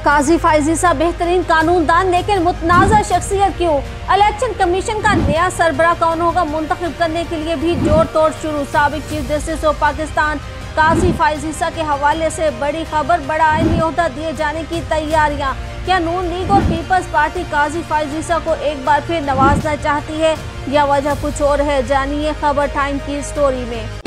काजी फैज ईसा बेहतरीन कानूनदान लेकिन मुतनाज़ा शख्सियत क्यों? इलेक्शन कमीशन का नया सरबराह कौन होगा मुंतखब करने के लिए भी जोर तोड़ शुरू। साबिक चीफ जस्टिस ऑफ पाकिस्तान काजी फैज ईसा के हवाले से बड़ी खबर, बड़ा आईनी ओहदा दिए जाने की तैयारियां। क्या नून लीग और पीपल्स पार्टी काजी फैज ईसा को एक बार फिर नवाजना चाहती है या वजह कुछ और है? जानिए खबर टाइम की स्टोरी में।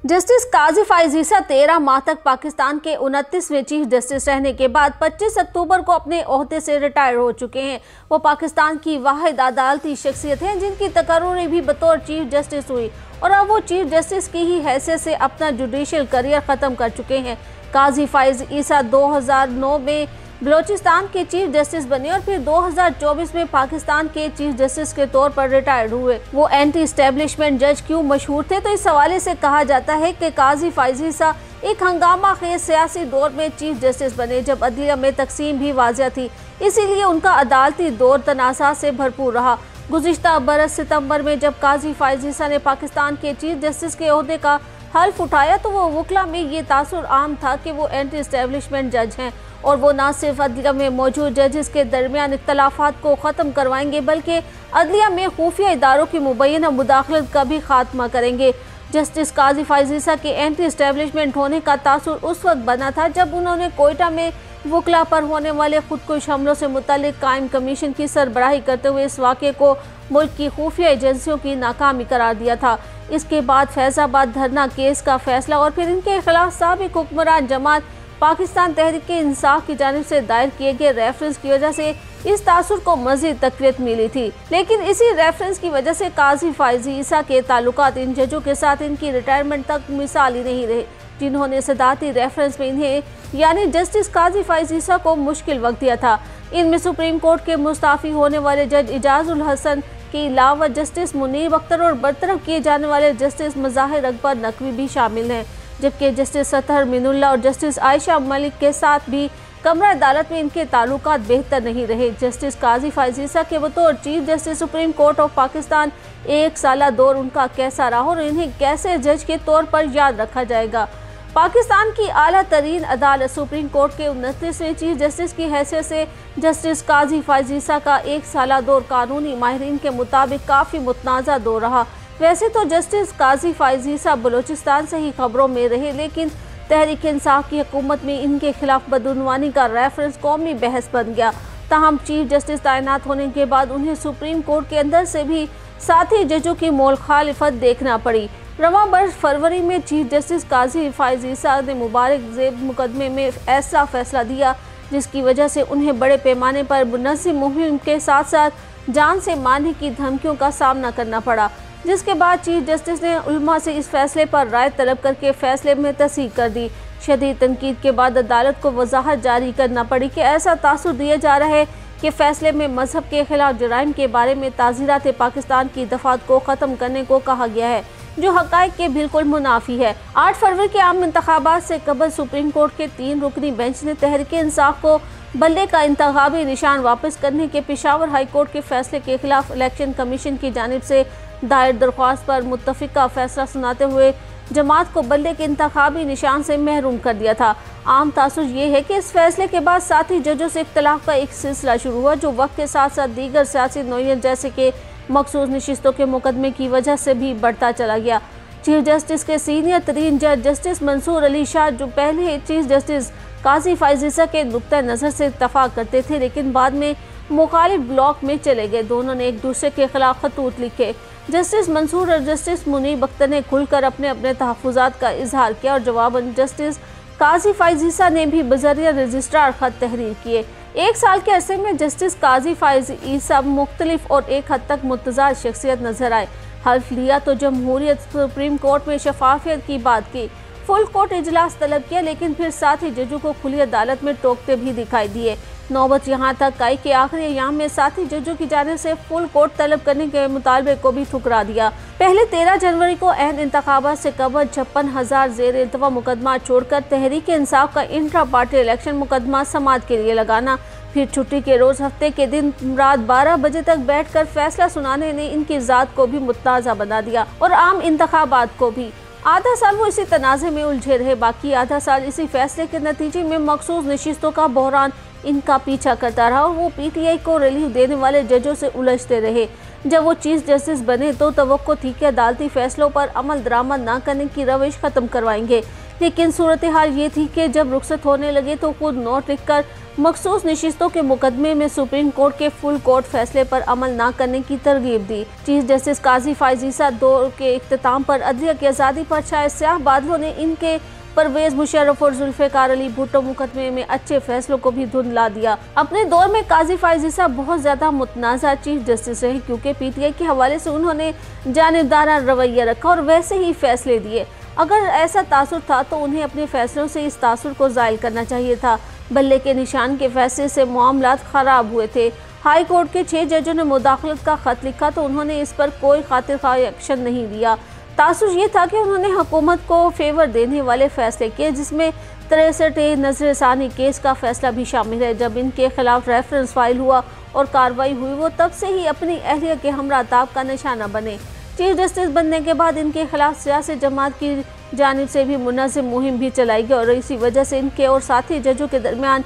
जस्टिस काजी फैज ईसा 13 माह तक पाकिस्तान के 29वें चीफ जस्टिस रहने के बाद 25 अक्टूबर को अपने ओहदे से रिटायर हो चुके हैं। वो पाकिस्तान की वाहिद अदालती शख्सियत हैं जिनकी तकर्री भी बतौर चीफ जस्टिस हुई और अब वो चीफ जस्टिस की ही हैसियत से अपना जुडिशल करियर ख़त्म कर चुके हैं। काजी फैज ईसा 2009 में बलोचिस्तान के चीफ जस्टिस बने और फिर 2024 में पाकिस्तान के चीफ जस्टिस के तौर पर रिटायर्ड हुए। वो एंटी एस्टेब्लिशमेंट जज क्यों मशहूर थे? तो इस हवाले से कहा जाता है कि काजी फैज ईसा एक हंगामा खेज सियासी दौर में चीफ जस्टिस बने जब अदलिया में तकसीम भी वाज़िया थी, इसीलिए उनका अदालती दौर तनाज़ात से भरपूर रहा। गुज़िश्ता बरस सितंबर में जब काजी फैज ईसा ने पाकिस्तान के चीफ जस्टिस के ओहदे का हल्फ उठाया तो वो वकला में ये तासुर आम था कि वो एंटी एस्टेब्लिशमेंट जज हैं और वो न सिर्फ अदलिया में मौजूद जजेस के दरमियान इख्तलाफात को ख़त्म करवाएंगे बल्कि अदलिया में खुफिया इदारों की मुबैना मुदाखलत का भी खात्मा करेंगे। जस्टिस काजी फैज ईसा के एंटी एस्टेब्लिशमेंट होने का तासुर उस वक्त बना था जब उन्होंने कोयटा में वकला पर होने वाले खुदकुश हमलों से मुतालिक कायम कमीशन की सरबराही करते हुए इस वाक़े को मुल्क की खुफिया एजेंसियों की नाकामी करार दिया था। इसके बाद फैज़ाबाद धरना केस का फैसला और फिर इनके खिलाफ साबिक हुक्मरान जमात पाकिस्तान तहरीक इंसाफ की जानिब से दायर किए गए रेफरेंस की वजह से इस तासुर को मज़ीद तक़वियत मिली थी। लेकिन इसी रेफरेंस की वजह से काजी फैज ईसा के ताल्लुकात इन जजों के साथ इनकी रिटायरमेंट तक मिसाली नहीं रहे जिन्होंने सदाती रेफरेंस में इन्हें यानी जस्टिस काजी फैज ईसा को मुश्किल वक्त दिया था। इनमें सुप्रीम कोर्ट के मुस्ताफ़ी होने वाले जज इजाजुल हसन के अलावा जस्टिस मुनीब अख्तर और बरतरफ किए जाने वाले जस्टिस मज़ाहिर अकबर नकवी भी शामिल हैं, जबकि जस्टिस सतहर मिनुल्लाह और जस्टिस आयशा मलिक के साथ भी कमरा अदालत में इनके ताल्लुकात बेहतर नहीं रहे। जस्टिस काजी फैज ईसा के बतौर chief justice supreme court of Pakistan एक साला दौर उनका कैसा रहा और इन्हें कैसे जज के तौर पर याद रखा जाएगा? पाकिस्तान की आला तरीन अदालत सुप्रीम कोर्ट के 29वें चीफ जस्टिस की हैसियत से जस्टिस काजी फैज ईसा का एक साला दौर कानूनी माहिरीन के मुताबिक काफ़ी मुतनाज़ा दौर रहा। वैसे तो जस्टिस काजी फैज ईसा बलोचिस्तान से ही खबरों में रहे, लेकिन तहरीक इंसाफ की हुकूमत में इनके खिलाफ बदउनवानी का रेफरेंस कौमी बहस बन गया। ताहम चीफ जस्टिस तैनात होने के बाद उन्हें सुप्रीम कोर्ट के अंदर से भी साथी जजों की मुखालिफत देखना पड़ी। रवां बरस फरवरी में चीफ जस्टिस काजी फैज ईसा ने मुबारक ज़ेब मुकदमे में ऐसा फैसला दिया जिसकी वजह से उन्हें बड़े पैमाने पर मुनज़्ज़म मुहिम के साथ साथ जान से मारने की धमकियों का सामना करना पड़ा, जिसके बाद चीफ जस्टिस ने उलमा से इस फैसले पर राय तलब करके फैसले में तस्दीक कर दी। शदीद तनकीद के बाद अदालत को वजाहत जारी करना पड़ी कि ऐसा तासुर दिया जा रहा है कि फैसले में मजहब के खिलाफ जराइम के बारे में ताज़ीरात पाकिस्तान की दफात को ख़त्म करने को कहा गया है, जो हक़ाइक़ के बिल्कुल मुनाफी है। 8 फरवरी के आम इंतखाबात से कबल सुप्रीम कोर्ट के 3 रुकनी बेंच ने तहरीक इंसाफ को बल्ले का इंतखाबी निशान वापस करने के पेशावर हाई कोर्ट के फैसले के खिलाफ इलेक्शन कमीशन की जानिब से दायर दरख्वास्त पर मुत्तफ़िका फैसला सुनाते हुए जमात को बल्ले के इंतखाबी निशान से महरूम कर दिया था। आम तासुर ये है कि इस फैसले के बाद साथी जजों से इख्तलाफ का एक सिलसिला शुरू हुआ जो वक्त के साथ साथ दीगर सियासी नौयत जैसे कि मखसूस नशिस्तों के मुकदमे की वजह से भी बढ़ता चला गया। चीफ जस्टिस के सीनियर तरीन जज जस्टिस मंसूर अली शाह, जो पहले चीफ जस्टिस काजी फैज ईसा के नुक्ता नज़र से इत्तफाक करते थे लेकिन बाद में मुखालिफ ब्लॉक में चले गए, दोनों ने एक दूसरे के खिलाफ खतूत लिखे। जस्टिस मंसूर और जस्टिस मुनीब अख्तर ने खुलकर अपने अपने तहफ़्फ़ुज़ात का इजहार किया और जवाबन जस्टिस काजी फैज ईसा ने भी बज़रिया रजिस्ट्रार ख़त तहरीर किए। एक साल के अरसे में जस्टिस काजी फैज ईसा मुख्तलिफ और एक हद तक मुतज़ाद शख्सियत नजर आए। हल्फ लिया तो जमहूरियत सुप्रीम कोर्ट में शफाफियत की बात की, फुल कोर्ट इजलास तलब किया, लेकिन फिर साथ ही जजों को खुली अदालत में टोकते भी दिखाई दिए। नौबत यहाँ तक आई कि आखिरी अयाम में साथी जजों की जानिब से फुल कोर्ट तलब करने के मुतालबे को भी ठुकरा दिया। पहले 13 जनवरी को ऐन इंतखाबात से कबल 56,000 ज़ेर इल्तवा मुकदमा छोड़कर तहरीक इंसाफ का इंट्रा पार्टी इलेक्शन मुकदमा समाअत के लिए लगाना, फिर छुट्टी के रोज़ हफ्ते के दिन रात 12 बजे तक बैठकर फैसला सुनाने ने इनकी ज़ात को भी मुतनाज़ा बना दिया और आम इंतखाबात को भी। आधा साल वो इसी तनाज़े में उलझे रहे। बाकी आधा साल इसी फैसले के नतीजे में मखसूस नशिस्तों का बहरान इनका पीछा करता रहा और वो पीटीआई को रिलीफ देने वाले जजों से उलझते रहे। जब वो चीफ जस्टिस बने तो तवक्को थी कि अदालती फैसलों पर अमल दरामद न करने की रविश खत्म करवाएंगे, लेकिन सूरत हाल ये थी कि जब रुखसत होने लगे तो खुद नोट लिखकर मखसूस नशिस्तों के मुकदमे में सुप्रीम कोर्ट के फुल कोर्ट फैसले पर अमल न करने की तरगीब दी। चीफ जस्टिस काजी फाइज ईसा दौर के इख्तिताम पर अदलिया की आज़ादी पर छाए स्याह बादलों ने इनके परवेज मुशर्रफ और जुल्फ़िकार अली भुट्टो मुकदमे में अच्छे फैसलों को भी धुंधला दिया। अपने दौर में काजी फाइज ईसा बहुत ज्यादा मुतनाज़ा चीफ जस्टिस रहे, क्योंकि पीटीआई के हवाले से उन्होंने जानिबदाराना रवैया रखा और वैसे ही फैसले दिए। अगर ऐसा तासुर था तो उन्हें अपने फैसलों से इस तासुर को ज़ायल करना चाहिए था। बल्ले के निशान के फैसले से मामलात खराब हुए थे। हाई कोर्ट के 6 जजों ने मुदाखलत का खत लिखा तो उन्होंने इस पर कोई खातिरख्वाह एक्शन नहीं लिया। तासुर ये था कि उन्होंने हुकूमत को फेवर देने वाले फैसले किए, जिसमें 63 नजरसानी केस का फैसला भी शामिल है। जब इनके खिलाफ रेफरेंस फाइल हुआ और कार्रवाई हुई, वो तब से ही अपनी अहलिया के हमरा ताब का निशाना बने। चीफ जस्टिस बनने के बाद इनके खिलाफ सियासी जमात की जानिब से भी मुनज़्ज़म मुहिम भी चलाई गई और इसी वजह से इनके और साथी जजों के दरमियान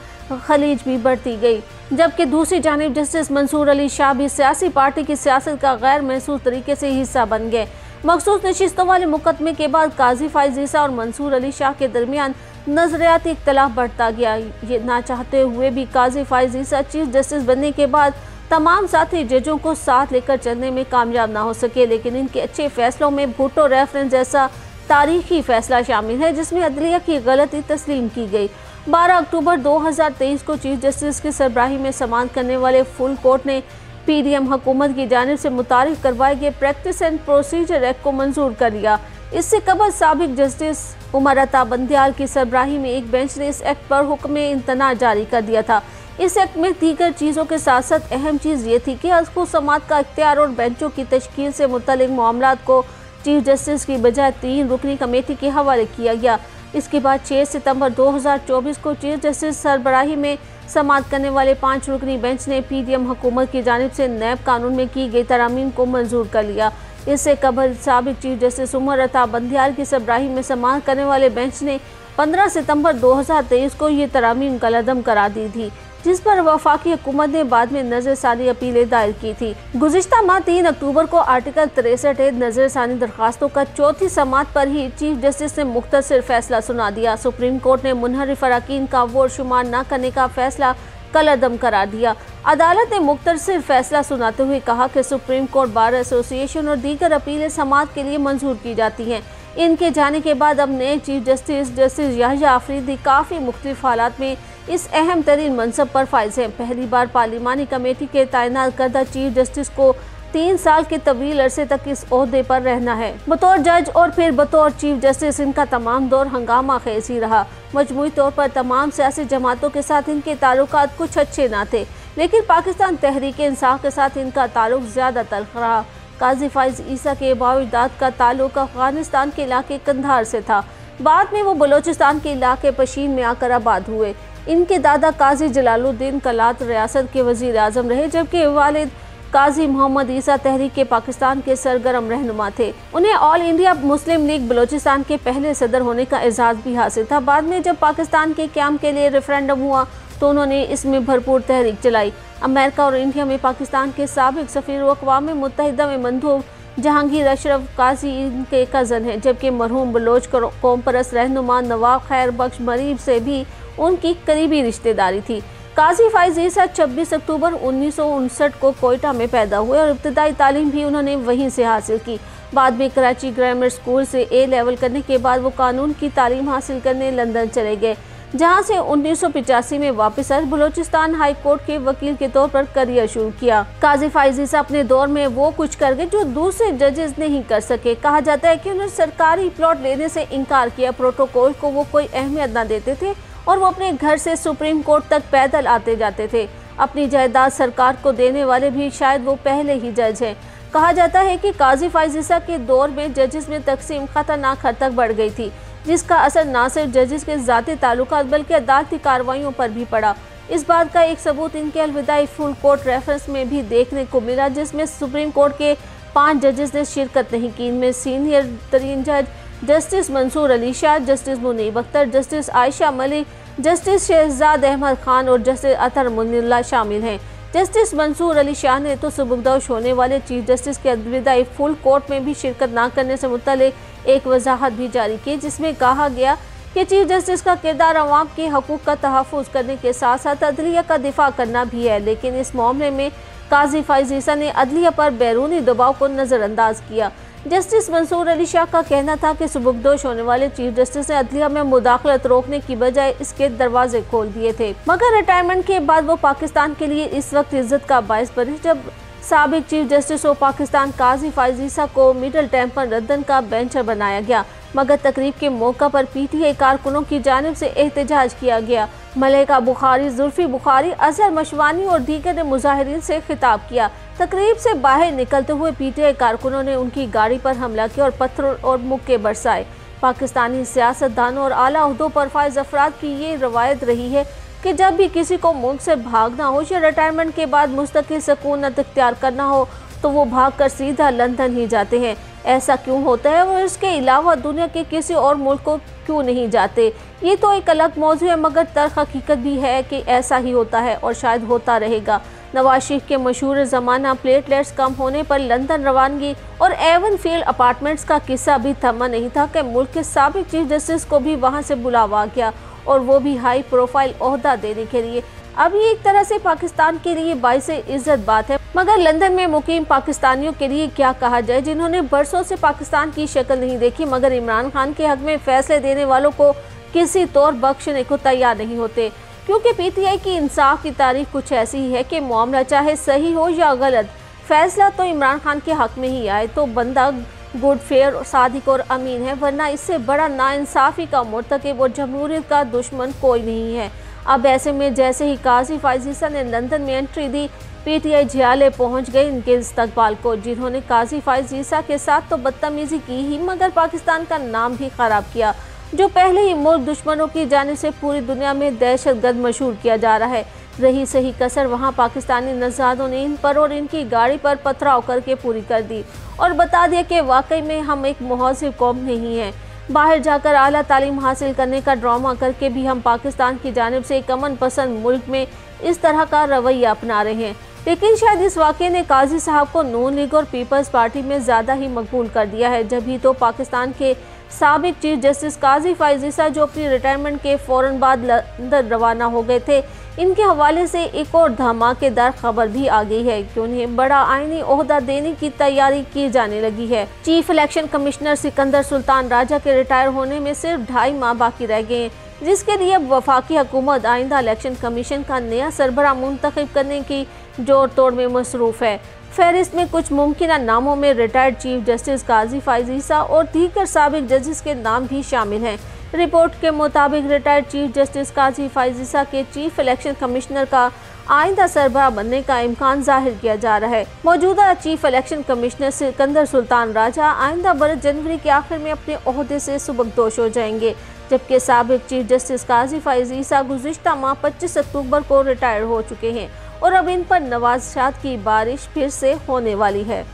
खलीज भी बढ़ती गई। जबकि दूसरी जानिब जस्टिस मंसूर अली शाह भी सियासी पार्टी की सियासत का गैर महसूस तरीके से हिस्सा बन गए। मखसूस नशिस्तों वाले मुकदमे के बाद काजी फाइज ईसा और मंसूर अली शाह के दरमियान नजरियाती इख्तलाफ बढ़ता गया। ये ना चाहते हुए भी काजी फाइज ईसा चीफ जस्टिस बनने के बाद तमाम साथी जजों को साथ लेकर चलने में कामयाब ना हो सके, लेकिन इनके अच्छे फैसलों में भुट्टो रेफरेंस जैसा तारीखी फैसला शामिल है, जिसमें अदलिया की गलती तस्लीम की गई। 12 अक्टूबर 2023 को चीफ जस्टिस की सरबराही में समाअत करने वाले फुल कोर्ट ने पीडीएम हुकूमत की जानिब से मुतारिफ करवाए गए प्रैक्टिस एंड प्रोसीजर एक्ट को मंजूर कर लिया। इससे कबल साबिक जस्टिस उमर अता बंदियाल की सरबराही में एक बेंच ने इस एक्ट पर हुक्म इम्तना जारी कर दिया था। इस एक्ट में दीगर चीज़ों के साथ साथ अहम चीज़ ये थी कि उसको समाअत का इख्तियार और बेंचों की तश्कील से मुतल्लिक मामलात को चीफ जस्टिस की बजाय 3 रुकनी कमेटी के हवाले किया गया। इसके बाद 6 सितंबर 2024 को चीफ जस्टिस सरबराही में समाअत करने वाले 5 रुकनी बेंच ने पीडीएम हुकूमत की जानिब से नैब कानून में की गई तरामीम को मंजूर कर लिया। इससे कबल साबिक चीफ जस्टिस उमर अता बंदियाल की सरबराही में समाअत करने वाले बेंच ने 15 सितंबर 2023 को ये तरामीम कलअदम करार दी थी, जिस पर वफाकी हुकूमत ने बाद में नजरसानी अपीलें दायर की थी। गुज़िश्ता माह 3 अक्टूबर को आर्टिकल 63 नजरसानी दरखास्तों का चौथी समाअत पर ही चीफ जस्टिस ने मुख्तसर फैसला सुना दिया। सुप्रीम कोर्ट ने मुनहरिफ अरकान का वोट शुमार न करने का फैसला कलअदम करार दिया। अदालत ने मुख्तसर फैसला सुनाते हुए कहा कि सुप्रीम कोर्ट बार एसोसिएशन और दीगर अपीलें समाअत के लिए मंजूर की जाती हैं। इनके जाने के बाद अब नए चीफ जस्टिस याहिया आफरीदी काफ़ी मुख्तलिफ हालात में इस अहम तरीन मनसब पर फाइज हैं। पहली बार पार्लिमानी कमेटी के तैनात करदा चीफ जस्टिस को 3 साल के तवील अरसे तक इस ओहदे पर रहना है। बतौर जज और फिर बतौर चीफ जस्टिस इनका तमाम दौर हंगामा खेज ही रहा। मजमूई तौर पर तमाम सियासी जमातों के साथ इनके ताल्लुकात कुछ अच्छे ना थे, लेकिन पाकिस्तान तहरीक इंसाफ के साथ इनका ताल्लुक ज़्यादा तल्ख रहा। काजी फाइज ईसा के बावजदाद का ताल्लुक अफगानिस्तान के इलाके कंधार से था। बाद में वो बलोचिस्तान के इलाके पशीन में आकर आबाद हुए। इनके दादा काजी जलालुद्दीन कलात रियासत के वजीर आजम रहे, जबकि वालिद काजी मोहम्मद ईसा तहरीक पाकिस्तान के सरगर्म रहनुमा थे। उन्हें all India Muslim league Balochistan के पहले सदर होने का एजाज़ भी हासिल था। बाद में जब पाकिस्तान के क़याम के लिए रेफरेंडम हुआ तो उन्होंने इसमें भरपूर तहरीक चलाई। अमेरिका और इंडिया में पाकिस्तान के साबिक सफ़ीर अक़वाम मुत्तहिदा में मंदूब जहांगीर अशरफ काजी इनके कज़न हैं, जबकि मरहूम बलोच कौम परस्त रहनुमा नवाब खैर बख्श मरीब से भी उनकी करीबी रिश्तेदारी थी। काजी फाइज ईसा 26 अक्टूबर 1959 को कोयटा में पैदा हुए और इब्तदाई तालीम भी उन्होंने वहीं से हासिल की। बाद में कराची ग्रामर स्कूल से A लेवल करने के बाद वो कानून की तालीम हासिल करने लंदन चले गए, जहां से 1985 में वापस आए बलोचिस्तान हाई कोर्ट के वकील के तौर पर करियर शुरू किया। काजी फाइज ईसा अपने दौर में वो कुछ कर गए जो दूसरे जजेस नहीं कर सके। कहा जाता है कि उन्होंने सरकारी प्लॉट लेने से इनकार किया, प्रोटोकॉल को वो कोई अहमियत न देते थे और वो अपने घर से सुप्रीम कोर्ट तक पैदल आते जाते थे। अपनी जायदाद सरकार को देने वाले भी शायद वो पहले ही जज हैं। कहा जाता है कि काजी फाइज ईसा के दौर में जजेस में तकसीम खतरनाक हद तक बढ़ गई थी, जिसका असर न सिर्फ जजेस के ज़ाती ताल्लुकात बल्कि अदालती कार्रवाइयों पर भी पड़ा। इस बात का एक सबूत इनके अलविदाई फुल कोर्ट रेफरेंस में भी देखने को मिला, जिसमें सुप्रीम कोर्ट के 5 जजेस ने शिरकत नहीं की। इनमें सीनियर तरीन जज justice Mansoor Ali Shah, justice Munib Akhtar, justice Ayesha Malik, justice Shahzad Ahmed Khan और जस्टिस अतर मुनिल्ला शामिल हैं। जस्टिस मंसूर अली शाह ने तो सुबुकदोश होने वाले चीफ जस्टिस के अलविदाई फुल कोर्ट में भी शिरकत न करने से मुतल्लिक एक वजाहत भी जारी की, जिसमें कहा गया कि चीफ जस्टिस का किरदार अवाम के हकूक़ का तहफ़्फ़ुज़ करने के साथ साथ अदलिया का दिफा करना भी है। लेकिन इस मामले में काजी फैज़ ईसा ने अदलिया पर बैरूनी दबाव को नज़रअंदाज किया। जस्टिस मंसूर अली शाह का कहना था कि सुबुकदोश होने वाले चीफ जस्टिस ने अदलिया में मुदाखलत रोकने की बजाय इसके दरवाजे खोल दिए थे, मगर रिटायरमेंट के बाद वो पाकिस्तान के लिए इस वक्त इज्जत का बायस बने जब साबिक चीफ जस्टिस ऑफ पाकिस्तान काजी फैज़ ईसा को मिडल टर्म पर रद्दन का बेंचर बनाया गया, मगर तकरीब के मौका पर पीटीआई कारकुनों की जानिब से एहतजाज किया गया। मलिका बुखारी, जुल्फी बुखारी, अजहर मशवानी और दीगर ने मुजाहिरीन से खिताब किया। तकरीब से बाहर निकलते हुए पीटीआई कारकुनों ने उनकी गाड़ी पर हमला किया और पत्थर और मुक्के बरसाए। पाकिस्तानी सियासतदानों और आला ओहदों पर फाइज अफराद की ये रवायत रही है कि जब भी किसी को मुल्क से भागना हो या रिटायरमेंट के बाद मुस्तकिल सकूनत इख्तियार करना हो तो वो भागकर सीधा लंदन ही जाते हैं। ऐसा क्यों होता है और इसके अलावा दुनिया के किसी और मुल्क को क्यों नहीं जाते? ये तो एक अलग मौजू है, मगर तल्ख हकीकत भी है कि ऐसा ही होता है और शायद होता रहेगा। नवाज शरीफ के मशहूर ज़माना प्लेटलेट्स कम होने पर लंदन रवानगी और एवन फील्ड अपार्टमेंट्स का किस्सा भी थमा नहीं था कि मुल्क के साबिक चीफ जस्टिस को भी वहाँ से बुलावा गया और वो भी हाई प्रोफाइल ओहदा देने के लिए। अब ये एक तरह से पाकिस्तान के लिए बाइस इज्जत बात है, मगर लंदन में मुकीम पाकिस्तानियों के लिए क्या कहा जाए जिन्होंने बरसों से पाकिस्तान की शक्ल नहीं देखी, मगर इमरान खान के हक में फैसले देने वालों को किसी तौर बख्शने को तैयार नहीं होते। क्योंकि पीटीआई की इंसाफ की तारीफ कुछ ऐसी ही है कि मामला चाहे सही हो या गलत, फैसला तो इमरान खान के हक में ही आए तो बंदा गुड, फेयर, सादिक और अमीन है, वरना इससे बड़ा नाइंसाफ़ी का मुर्तकिब और जमहूरियत का दुश्मन कोई नहीं है। अब ऐसे में जैसे ही काजी फैज़ ईसा ने लंदन में एंट्री दी, पीटीआई झियाले पहुंच गए इनके इस्तकबाल को, जिन्होंने काजी फैज़ ईसा के साथ तो बदतमीजी की ही मगर पाकिस्तान का नाम भी खराब किया, जो पहले ही मुल्क दुश्मनों की जानिब से पूरी दुनिया में दहशतगर्द मशहूर किया जा रहा है। रही सही कसर वहाँ पाकिस्तानी नज़ारों ने इन पर और इनकी गाड़ी पर पथराव करके पूरी कर दी और बता दिया कि वाकई में हम एक मुहज़्ज़िब कौम नहीं हैं। बाहर जाकर आला तालीम हासिल करने का ड्रामा करके भी हम पाकिस्तान की जानिब से एक अमन पसंद मुल्क में इस तरह का रवैया अपना रहे हैं। लेकिन शायद इस वाक़े ने काजी साहब को नून लीग और पीपल्स पार्टी में ज़्यादा ही मकबूल कर दिया है। जब ही तो पाकिस्तान के साबिक चीफ जस्टिस काजी फैज़ ईसा, जो अपनी रिटायरमेंट के फ़ौरन बाद लंदन रवाना हो गए थे, इनके हवाले से एक और धमाकेदार खबर भी आ गई है कि उन्हें बड़ा आईनी ओहदा देने की तैयारी की जाने लगी है। Chief election commissioner Sikandar Sultan Raja के रिटायर होने में सिर्फ 2.5 माह बाकी रह गए हैं, जिसके लिए वफाकी हुकूमत आइंदा इलेक्शन कमीशन का नया सरबराह मुंतखब करने की जोर तोड़ में मसरूफ़ है। फहरिस्त में कुछ मुमकिन नामों में रिटायर्ड चीफ जस्टिस काजी फैज़ ईसा और दीगर साबिक जजेस के नाम भी शामिल हैं। रिपोर्ट के मुताबिक रिटायर्ड चीफ जस्टिस काजी फैज़ ईसा के चीफ इलेक्शन कमिश्नर का आइंदा सरबराह बनने का इम्कान जाहिर किया जा रहा है। मौजूदा chief election commissioner Sikandar Sultan Raja आइंदा बरस जनवरी के आखिर में अपने ओहदे से सुबकदोश हो जाएंगे, जबकि साबिक चीफ जस्टिस काजी फैज़ ईसा गुज़िश्ता माह 25 अक्टूबर को रिटायर हो चुके हैं और अब इन पर नवाज़ात की बारिश फिर से होने वाली है।